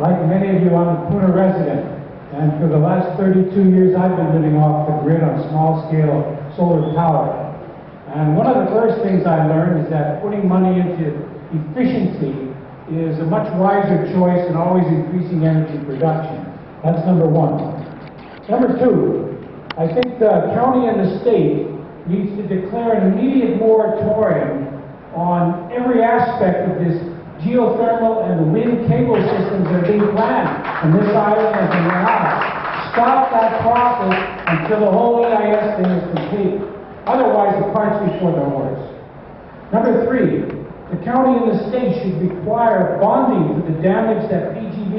like many of you, I'm a Pune resident, and for the last 32 years I've been living off the grid on small-scale solar power. And one of the first things I learned is that putting money into efficiency is a much wiser choice than always increasing energy production. That's number one. Number two, I think the county and the state needs to declare an immediate moratorium on every aspect of this geothermal and the wind cable systems that are being planned on this island and from Malu. Stop that process until the whole EIS thing is complete. Otherwise, the cart's before the horse. Number three, the county and the state should require bonding for the damage that PGV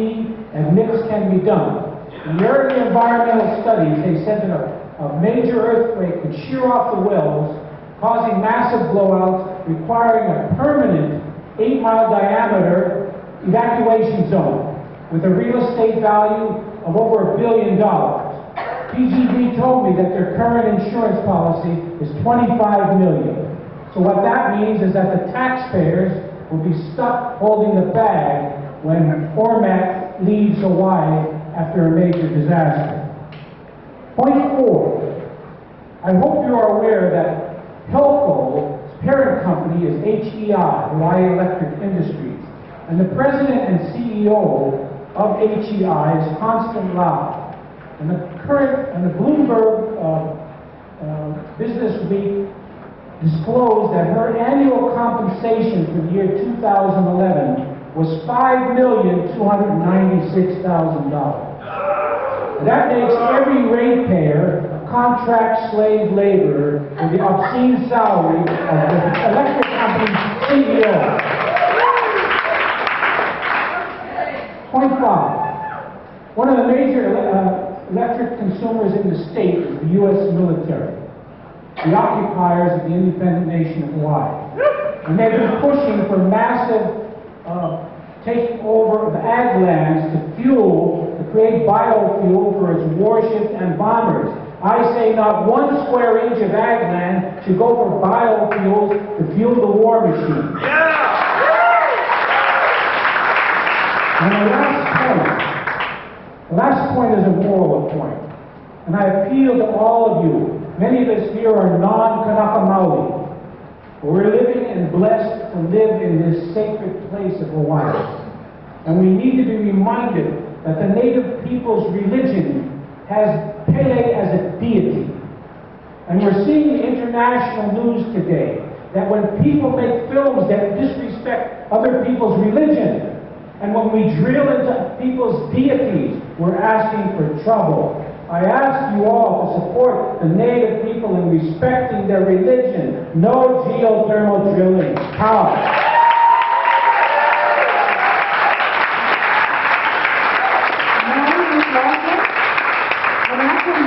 and mix can be done. In the early environmental studies, they said that a major earthquake could shear off the wells, causing massive blowouts, requiring a permanent 8-mile diameter evacuation zone with a real estate value of over $1 billion. PGV told me that their current insurance policy is $25 million. So what that means is that the taxpayers will be stuck holding the bag when Ormac leaves Hawaii after a major disaster. Point four, I hope you are aware that Helco's parent company is HEI, Hawaii Electric Industries, and the president and CEO of HEI is Constant Lau. And the Bloomberg Business Week disclosed that her annual compensation for the year 2011 was $5,296,000. That makes every ratepayer a contract slave laborer with the obscene salary of the electric company's CEO. Point five. One of the major electric consumers in the state is the U.S. military, the occupiers of the independent nation of Hawaii. And they've been pushing for massive taking over of ag lands to create biofuel for its warships and bombers. I say not 1 square inch of ag land should go for biofuels to fuel the war machine. And the last point is a moral point. And I appeal to all of you. Many of us here are non-Kanaka Maoli. We're living and blessed to live in this sacred place of Hawaii. And we need to be reminded that the native people's religion has Pele as a deity. And we're seeing the international news today that when people make films that disrespect other people's religion, and when we drill into people's deities, we're asking for trouble. I ask you all to support the native people in respecting their religion. No geothermal drilling. How?